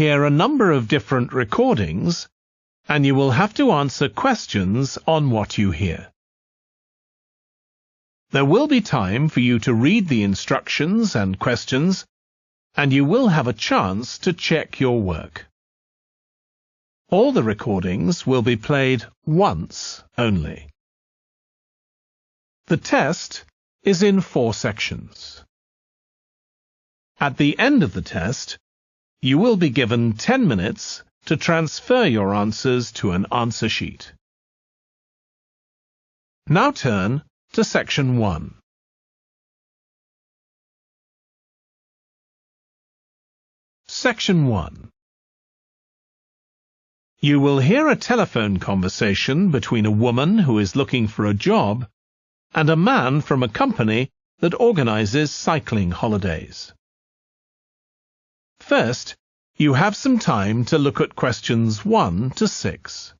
hear a number of different recordings, and you will have to answer questions on what you hear. There will be time for you to read the instructions and questions, and you will have a chance to check your work. All the recordings will be played once only. The test is in 4 sections. At the end of the test, you will be given 10 minutes to transfer your answers to an answer sheet. Now turn to Section 1. Section 1. You will hear a telephone conversation between a woman who is looking for a job and a man from a company that organizes cycling holidays. First, you have some time to look at questions 1 to 6.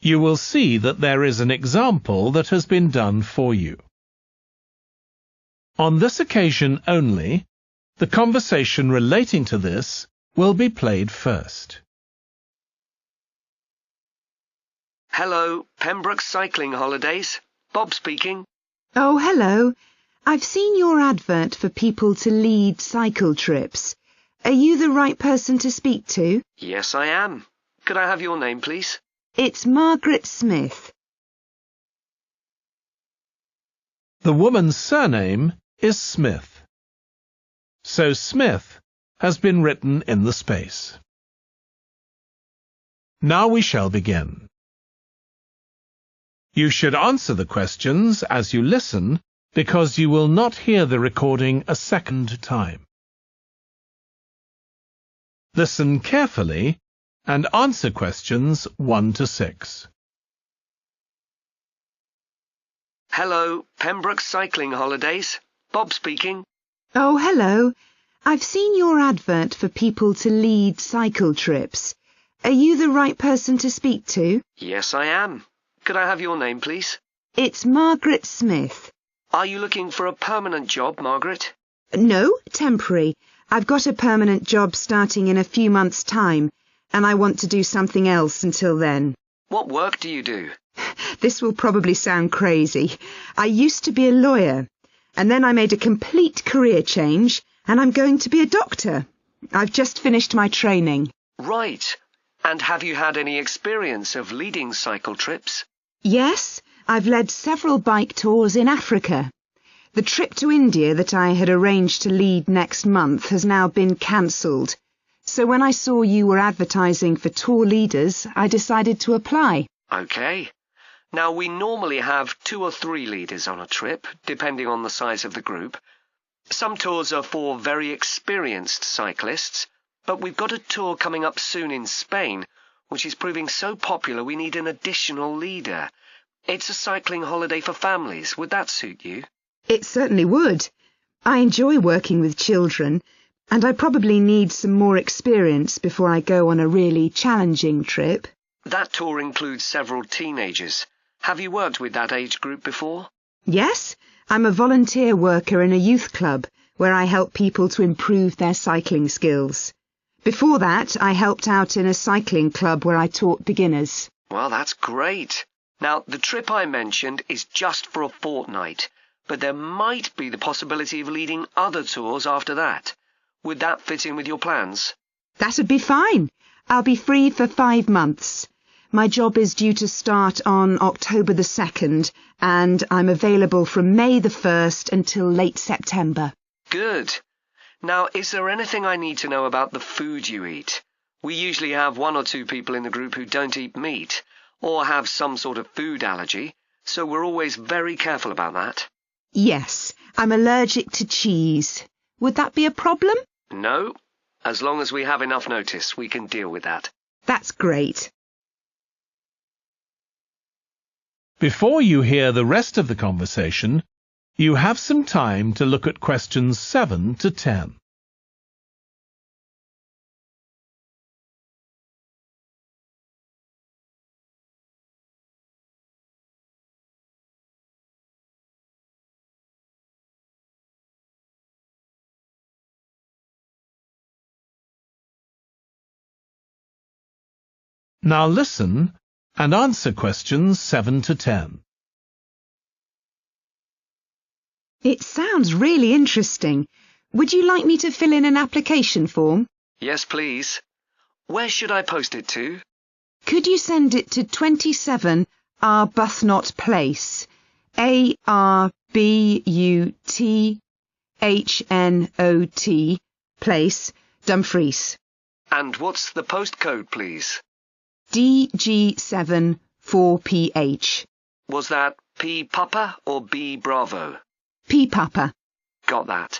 You will see that there is an example that has been done for you. On this occasion only, the conversation relating to this will be played first. Hello, Pembroke Cycling Holidays. Bob speaking. Oh, hello. I've seen your advert for people to lead cycle trips. Are you the right person to speak to? Yes, I am. Could I have your name, please? It's Margaret Smith. The woman's surname is Smith. So Smith has been written in the space. Now we shall begin. You should answer the questions as you listen because you will not hear the recording a second time. Listen carefully and answer questions 1 to 6. Hello, Pembroke Cycling Holidays. Bob speaking. Oh, hello. I've seen your advert for people to lead cycle trips. Are you the right person to speak to? Yes, I am. Could I have your name, please? It's Margaret Smith. Are you looking for a permanent job, Margaret? No, temporary. I've got a permanent job starting in a few months' time, and I want to do something else until then. What work do you do? This will probably sound crazy. I used to be a lawyer, and then I made a complete career change, and I'm going to be a doctor. I've just finished my training. Right. And have you had any experience of leading cycle trips? Yes, I've led several bike tours in Africa. The trip to India that I had arranged to lead next month has now been cancelled. So when I saw you were advertising for tour leaders, I decided to apply. OK. Now, we normally have 2 or 3 leaders on a trip, depending on the size of the group. Some tours are for very experienced cyclists, but we've got a tour coming up soon in Spain, which is proving so popular we need an additional leader. It's a cycling holiday for families. Would that suit you? It certainly would. I enjoy working with children, and I probably need some more experience before I go on a really challenging trip. That tour includes several teenagers. Have you worked with that age group before? Yes, I'm a volunteer worker in a youth club where I help people to improve their cycling skills. Before that, I helped out in a cycling club where I taught beginners. Well, that's great. Now, the trip I mentioned is just for a fortnight, but there might be the possibility of leading other tours after that. Would that fit in with your plans? That'd be fine. I'll be free for 5 months. My job is due to start on October the 2nd, and I'm available from May the 1st until late September. Good. Now, is there anything I need to know about the food you eat? We usually have 1 or 2 people in the group who don't eat meat, or have some sort of food allergy, so we're always very careful about that. Yes, I'm allergic to cheese. Would that be a problem? No. As long as we have enough notice, we can deal with that. That's great. Before you hear the rest of the conversation, you have some time to look at questions 7 to 10. Now listen and answer questions 7 to 10. It sounds really interesting. Would you like me to fill in an application form? Yes, please. Where should I post it to? Could you send it to 27 Arbuthnot Place, Arbuthnot Place, Dumfries? And what's the postcode, please? DG7 4PH. Was that P Papa or B Bravo? P Papa. Got that.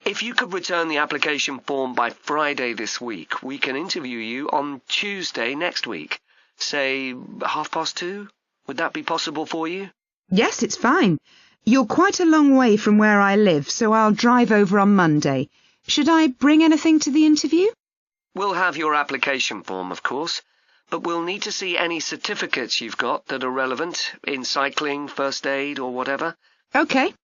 If you could return the application form by Friday this week, we can interview you on Tuesday next week. Say 2:30? Would that be possible for you? Yes, it's fine. You're quite a long way from where I live, so I'll drive over on Monday. Should I bring anything to the interview? We'll have your application form, of course, but we'll need to see any certificates you've got that are relevant in cycling, first aid, or whatever. OK.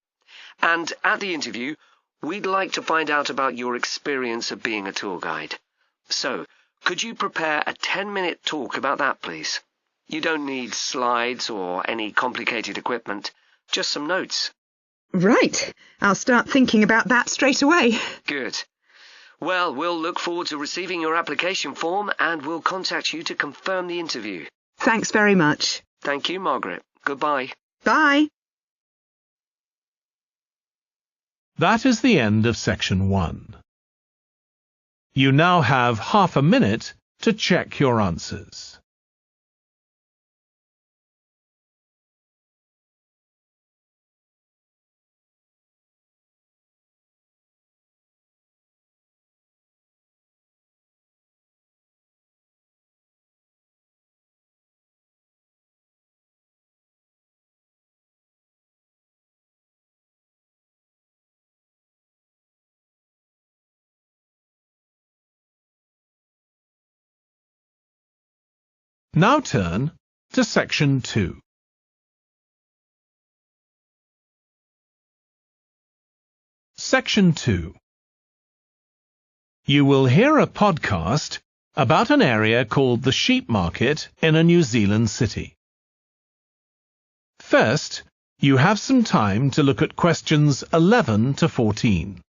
And at the interview, we'd like to find out about your experience of being a tour guide. So, could you prepare a 10-minute talk about that, please? You don't need slides or any complicated equipment, just some notes. Right. I'll start thinking about that straight away. Good. Well, we'll look forward to receiving your application form and we'll contact you to confirm the interview. Thanks very much. Thank you, Margaret. Goodbye. Bye. That is the end of section 1. You now have half a minute to check your answers. Now turn to section 2. Section 2. You will hear a podcast about an area called the Sheep Market in a New Zealand city. First, you have some time to look at questions 11 to 14.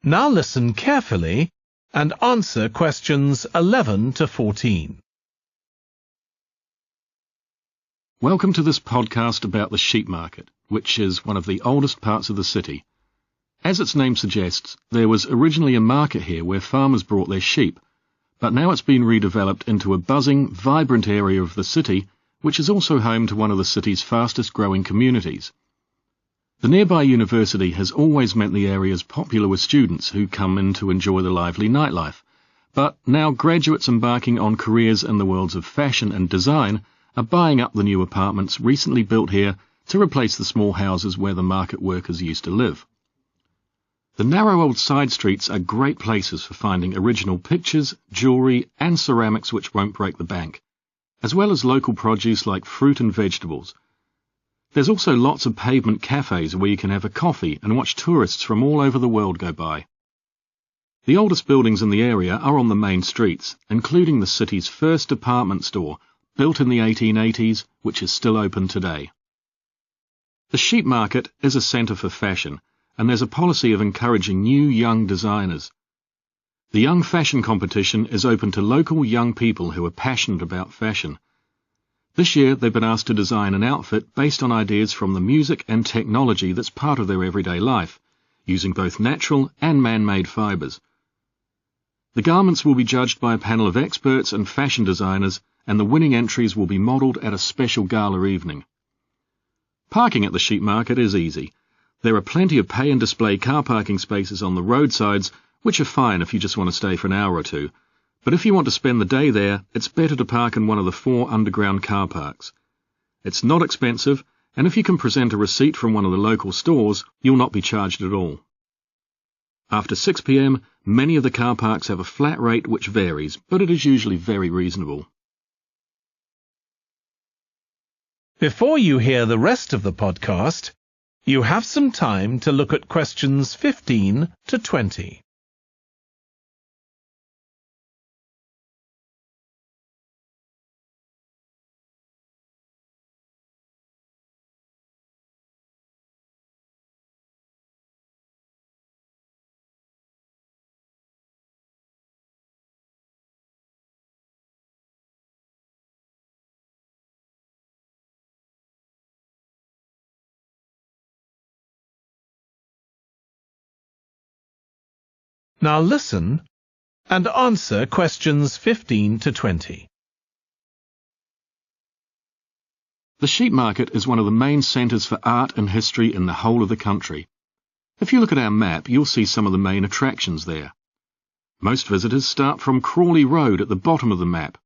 Now listen carefully and answer questions 11 to 14. Welcome to this podcast about the sheep market, which is one of the oldest parts of the city. As its name suggests, there was originally a market here where farmers brought their sheep, but now it's been redeveloped into a buzzing, vibrant area of the city, which is also home to one of the city's fastest growing communities. The nearby university has always meant the area's popular with students who come in to enjoy the lively nightlife, but now graduates embarking on careers in the worlds of fashion and design are buying up the new apartments recently built here to replace the small houses where the market workers used to live. The narrow old side streets are great places for finding original pictures, jewellery and ceramics which won't break the bank, as well as local produce like fruit and vegetables. There's also lots of pavement cafes where you can have a coffee and watch tourists from all over the world go by. The oldest buildings in the area are on the main streets, including the city's first department store, built in the 1880s, which is still open today. The sheep market is a centre for fashion, and there's a policy of encouraging new young designers. The Young Fashion Competition is open to local young people who are passionate about fashion. This year they've been asked to design an outfit based on ideas from the music and technology that's part of their everyday life, using both natural and man-made fibres. The garments will be judged by a panel of experts and fashion designers, and the winning entries will be modelled at a special gala evening. Parking at the sheep market is easy. There are plenty of pay and display car parking spaces on the roadsides, which are fine if you just want to stay for an hour or two. But if you want to spend the day there, it's better to park in one of the 4 underground car parks. It's not expensive, and if you can present a receipt from one of the local stores, you'll not be charged at all. After 6 p.m, many of the car parks have a flat rate which varies, but it is usually very reasonable. Before you hear the rest of the podcast, you have some time to look at questions 15 to 20. Now listen and answer questions 15 to 20. The sheep market is one of the main centres for art and history in the whole of the country. If you look at our map, you'll see some of the main attractions there. Most visitors start from Crawley Road at the bottom of the map.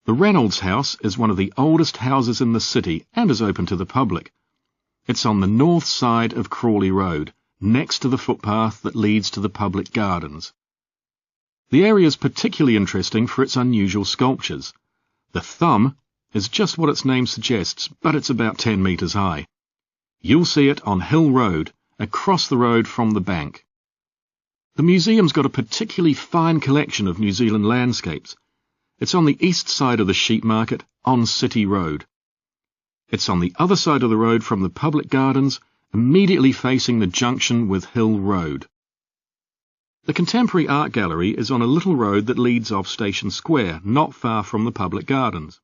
The Reynolds House is one of the oldest houses in the city and is open to the public. It's on the north side of Crawley Road, next to the footpath that leads to the public gardens. The area is particularly interesting for its unusual sculptures. The thumb is just what its name suggests, but it's about 10 metres high. You'll see it on Hill Road, across the road from the bank. The museum's got a particularly fine collection of New Zealand landscapes. It's on the east side of the sheep market, on City Road. It's on the other side of the road from the public gardens, immediately facing the junction with Hill Road. The Contemporary Art Gallery is on a little road that leads off Station Square, not far from the public gardens.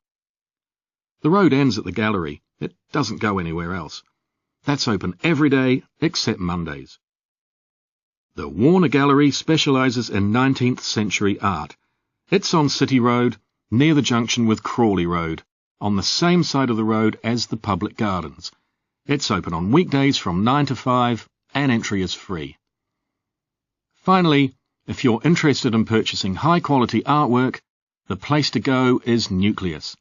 The road ends at the gallery. It doesn't go anywhere else. That's open every day except Mondays. The Warner Gallery specialises in 19th century art. It's on City Road, near the junction with Crawley Road, on the same side of the road as the public gardens. It's open on weekdays from 9 to 5 and entry is free. Finally, if you're interested in purchasing high-quality artwork, the place to go is Nucleus.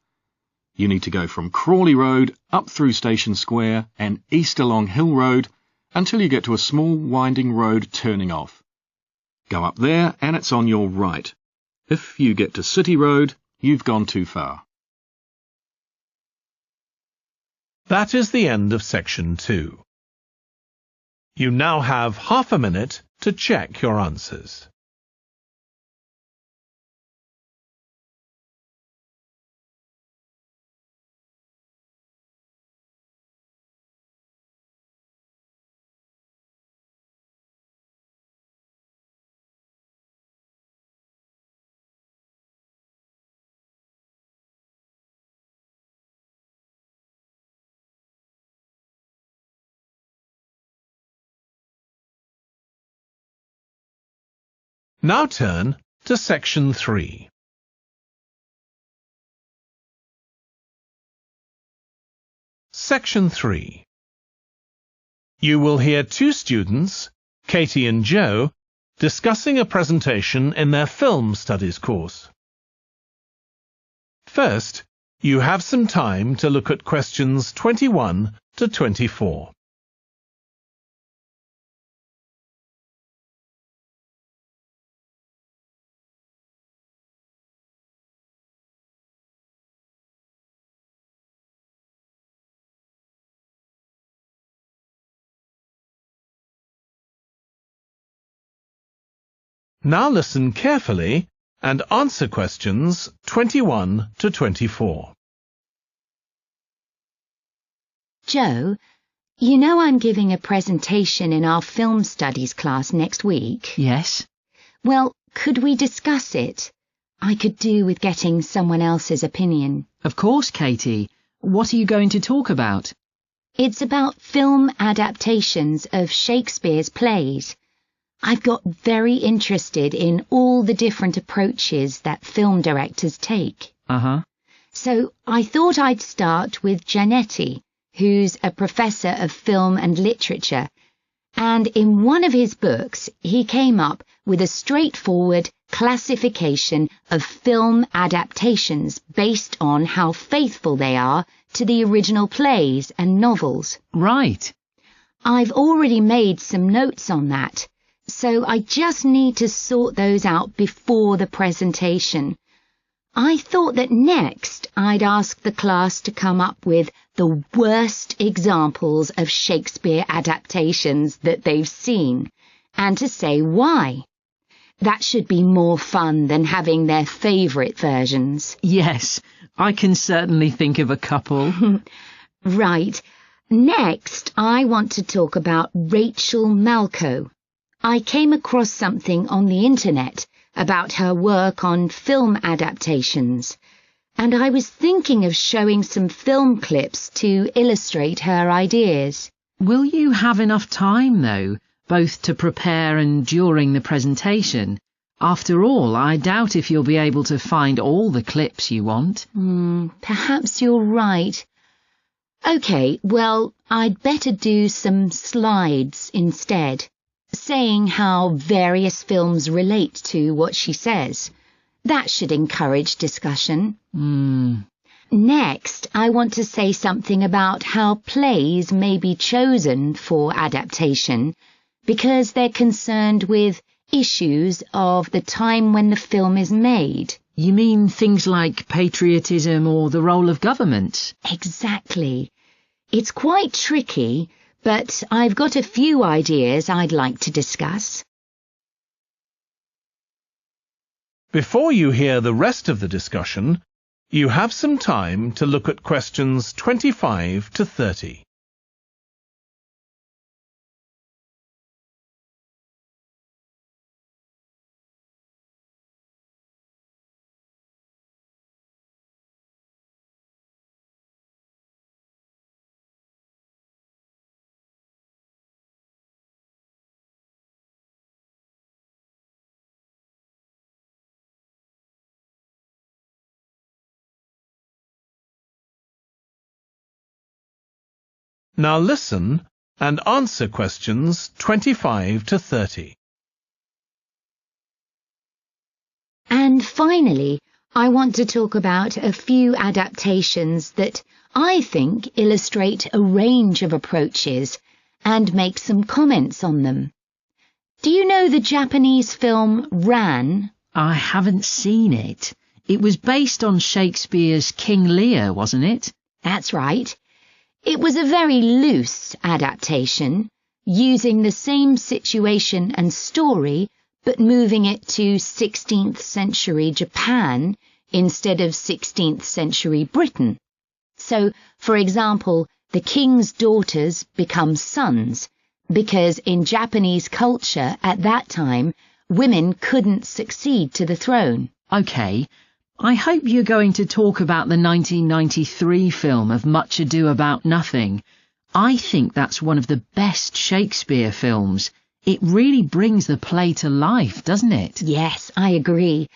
You need to go from Crawley Road up through Station Square and east along Hill Road until you get to a small winding road turning off. Go up there and it's on your right. If you get to City Road, you've gone too far. That is the end of section 2. You now have half a minute to check your answers. Now turn to section 3. Section 3. You will hear 2 students, Katie and Joe, discussing a presentation in their film studies course. First, you have some time to look at questions 21 to 24. Now listen carefully and answer questions 21 to 24. Joe, you know I'm giving a presentation in our film studies class next week? Yes. Well, could we discuss it? I could do with getting someone else's opinion. Of course, Katie. What are you going to talk about? It's about film adaptations of Shakespeare's plays. I've got very interested in all the different approaches that film directors take. So I thought I'd start with Giannetti, who's a professor of film and literature, and in one of his books he came up with a straightforward classification of film adaptations based on how faithful they are to the original plays and novels. Right. I've already made some notes on that, so I just need to sort those out before the presentation. I thought that next I'd ask the class to come up with the worst examples of Shakespeare adaptations that they've seen, and to say why. That should be more fun than having their favourite versions. Yes, I can certainly think of a couple. Right. Next, I want to talk about Rachel Malco. I came across something on the internet about her work on film adaptations, and I was thinking of showing some film clips to illustrate her ideas. Will you have enough time, though, both to prepare and during the presentation? After all, I doubt if you'll be able to find all the clips you want. Perhaps you're right. OK, well, I'd better do some slides instead, saying how various films relate to what she says. That should encourage discussion. Next, I want to say something about how plays may be chosen for adaptation because they're concerned with issues of the time when the film is made. You mean things like patriotism or the role of government? Exactly. It's quite tricky, but I've got a few ideas I'd like to discuss. Before you hear the rest of the discussion, you have some time to look at questions 25 to 30. Now listen and answer questions 25 to 30. And finally, I want to talk about a few adaptations that I think illustrate a range of approaches and make some comments on them. Do you know the Japanese film Ran? I haven't seen it. It was based on Shakespeare's King Lear, wasn't it? That's right. It was a very loose adaptation, using the same situation and story, but moving it to 16th century Japan instead of 16th century Britain. So, for example, the king's daughters become sons, because in Japanese culture at that time, women couldn't succeed to the throne. OK. I hope you're going to talk about the 1993 film of Much Ado About Nothing. I think that's one of the best Shakespeare films. It really brings the play to life, doesn't it? Yes, I agree.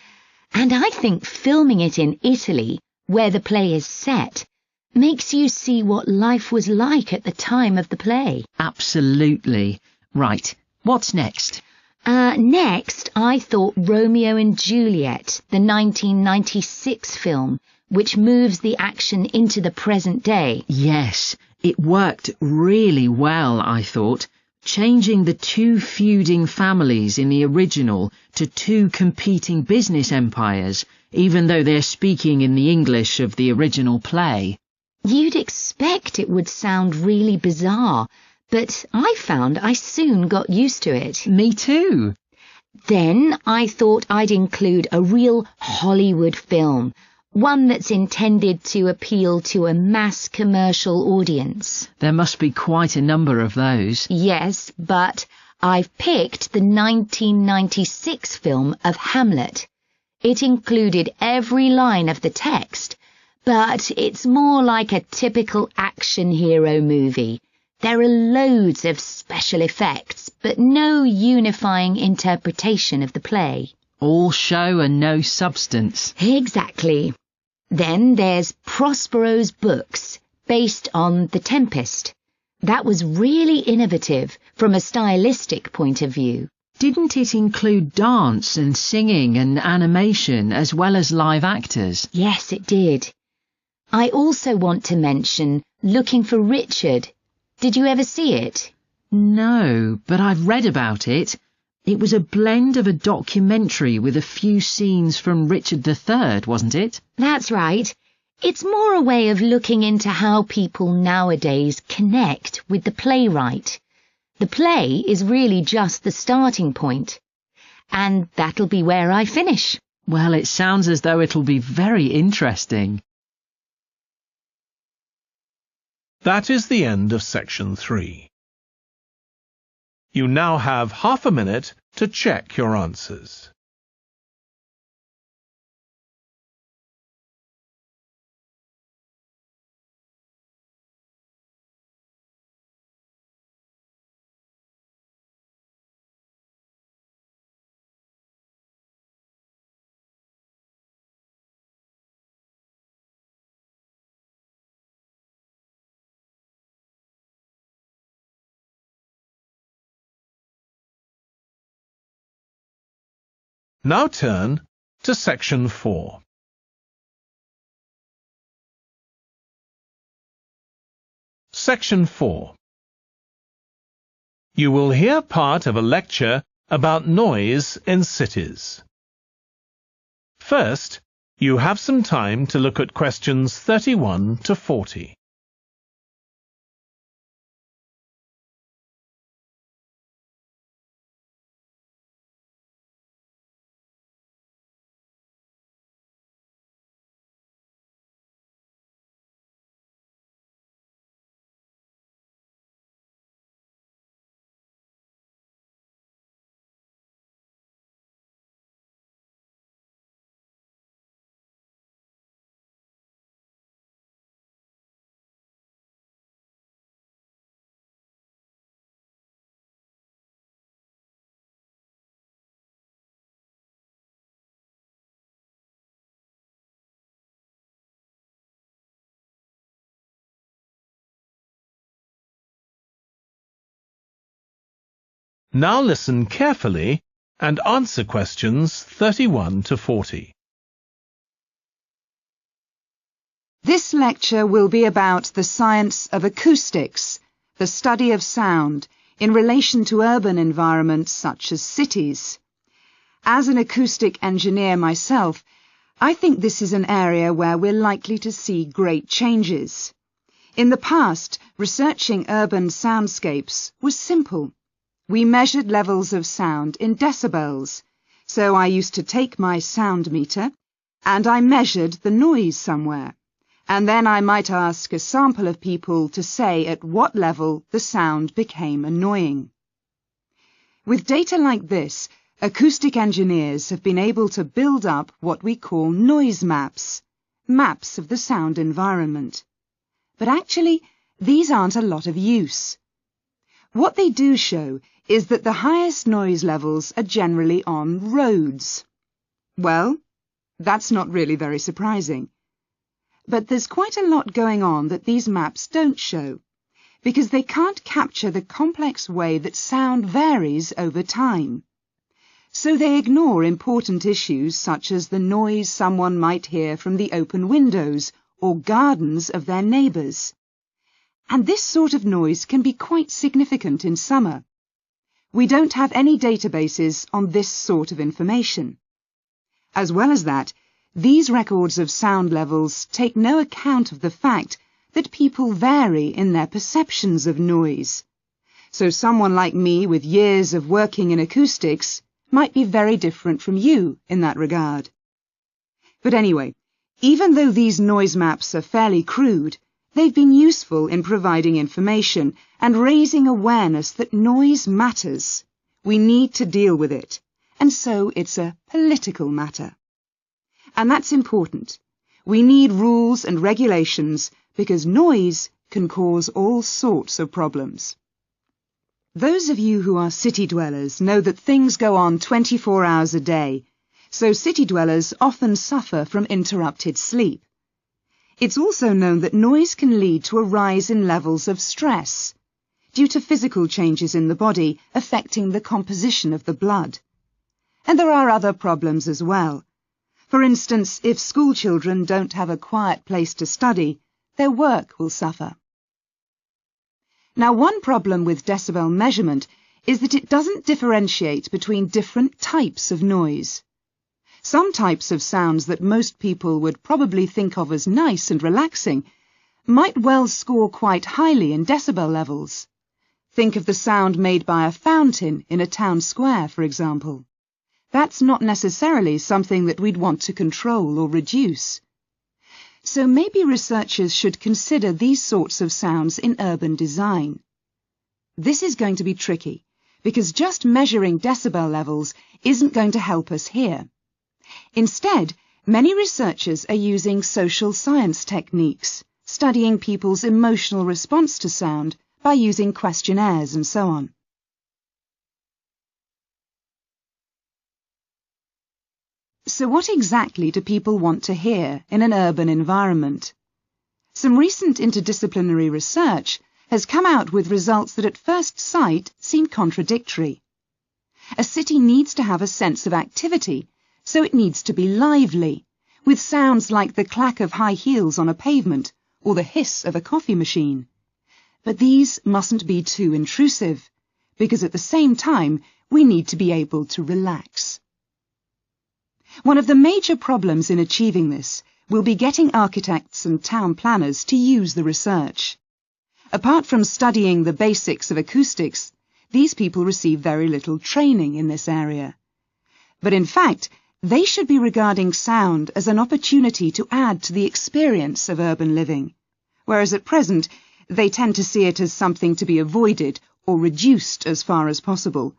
And I think filming it in Italy, where the play is set, makes you see what life was like at the time of the play. Absolutely. Right. What's next? Next, I thought Romeo and Juliet, the 1996 film, which moves the action into the present day. Yes, it worked really well, I thought, changing the two feuding families in the original to two competing business empires, even though they're speaking in the English of the original play. You'd expect it would sound really bizarre, but I found I soon got used to it. Me too. Then I thought I'd include a real Hollywood film, one that's intended to appeal to a mass commercial audience. There must be quite a number of those. Yes, but I've picked the 1996 film of Hamlet. It included every line of the text, but it's more like a typical action hero movie. There are loads of special effects, but no unifying interpretation of the play. All show and no substance. Exactly. Then there's Prospero's books, based on The Tempest. That was really innovative from a stylistic point of view. Didn't it include dance and singing and animation as well as live actors? Yes, it did. I also want to mention Looking for Richard. Did you ever see it? No, but I've read about it. It was a blend of a documentary with a few scenes from Richard III, wasn't it? That's right. It's more a way of looking into how people nowadays connect with the playwright. The play is really just the starting point. And that'll be where I finish. Well, it sounds as though it'll be very interesting. That is the end of section 3. You now have half a minute to check your answers. Now turn to section 4. Section 4. You will hear part of a lecture about noise in cities. First, you have some time to look at questions 31 to 40. Now listen carefully and answer questions 31 to 40. This lecture will be about the science of acoustics, the study of sound, in relation to urban environments such as cities. As an acoustic engineer myself, I think this is an area where we're likely to see great changes. In the past, researching urban soundscapes was simple. We measured levels of sound in decibels, so I used to take my sound meter and I measured the noise somewhere, and then I might ask a sample of people to say at what level the sound became annoying. With data like this, acoustic engineers have been able to build up what we call noise maps, maps of the sound environment. But actually, these aren't a lot of use. What they do show is that the highest noise levels are generally on roads. Well, that's not really very surprising. But there's quite a lot going on that these maps don't show, because they can't capture the complex way that sound varies over time. So they ignore important issues such as the noise someone might hear from the open windows or gardens of their neighbours. And this sort of noise can be quite significant in summer. We don't have any databases on this sort of information. As well as that, these records of sound levels take no account of the fact that people vary in their perceptions of noise. So someone like me with years of working in acoustics might be very different from you in that regard. But anyway, even though these noise maps are fairly crude, they've been useful in providing information and raising awareness that noise matters We need to deal with it, and so it's a political matter. And that's important. We need rules and regulations because noise can cause all sorts of problems. Those of you who are city dwellers know that things go on 24 hours a day, so city dwellers often suffer from interrupted sleep. It's also known that noise can lead to a rise in levels of stress, due to physical changes in the body affecting the composition of the blood. And there are other problems as well. For instance, if school children don't have a quiet place to study, their work will suffer. Now, one problem with decibel measurement is that it doesn't differentiate between different types of noise. Some types of sounds that most people would probably think of as nice and relaxing might well score quite highly in decibel levels. Think of the sound made by a fountain in a town square, for example. That's not necessarily something that we'd want to control or reduce. So maybe researchers should consider these sorts of sounds in urban design. This is going to be tricky, because just measuring decibel levels isn't going to help us here. Instead, many researchers are using social science techniques, studying people's emotional response to sound by using questionnaires and so on. So what exactly do people want to hear in an urban environment? Some recent interdisciplinary research has come out with results that at first sight seem contradictory. A city needs to have a sense of activity, so it needs to be lively, with sounds like the clack of high heels on a pavement or the hiss of a coffee machine. But these mustn't be too intrusive, because at the same time we need to be able to relax. One of the major problems in achieving this will be getting architects and town planners to use the research. Apart from studying the basics of acoustics, these people receive very little training in this area. But in fact, they should be regarding sound as an opportunity to add to the experience of urban living, whereas at present they tend to see it as something to be avoided or reduced as far as possible,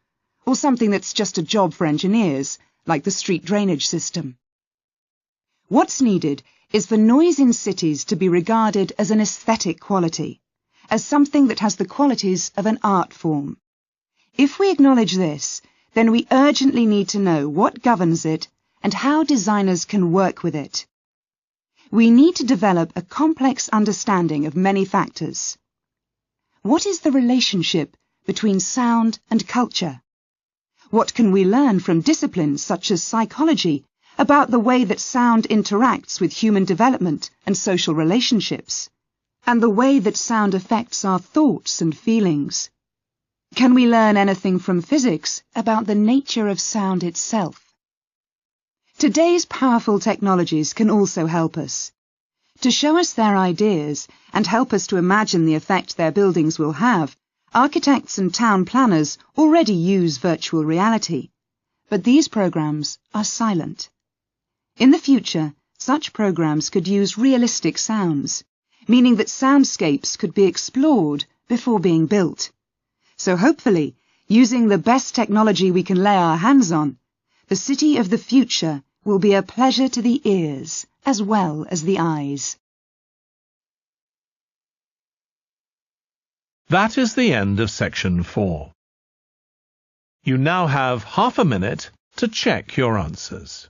or something that's just a job for engineers, like the street drainage system. What's needed is for noise in cities to be regarded as an aesthetic quality, as something that has the qualities of an art form. If we acknowledge this, then we urgently need to know what governs it and how designers can work with it. We need to develop a complex understanding of many factors. What is the relationship between sound and culture? What can we learn from disciplines such as psychology about the way that sound interacts with human development and social relationships, and the way that sound affects our thoughts and feelings? Can we learn anything from physics about the nature of sound itself? Today's powerful technologies can also help us. To show us their ideas and help us to imagine the effect their buildings will have, architects and town planners already use virtual reality, but these programs are silent. In the future, such programs could use realistic sounds, meaning that soundscapes could be explored before being built. So hopefully, using the best technology we can lay our hands on, the city of the future will be a pleasure to the ears as well as the eyes. That is the end of section 4. You now have half a minute to check your answers.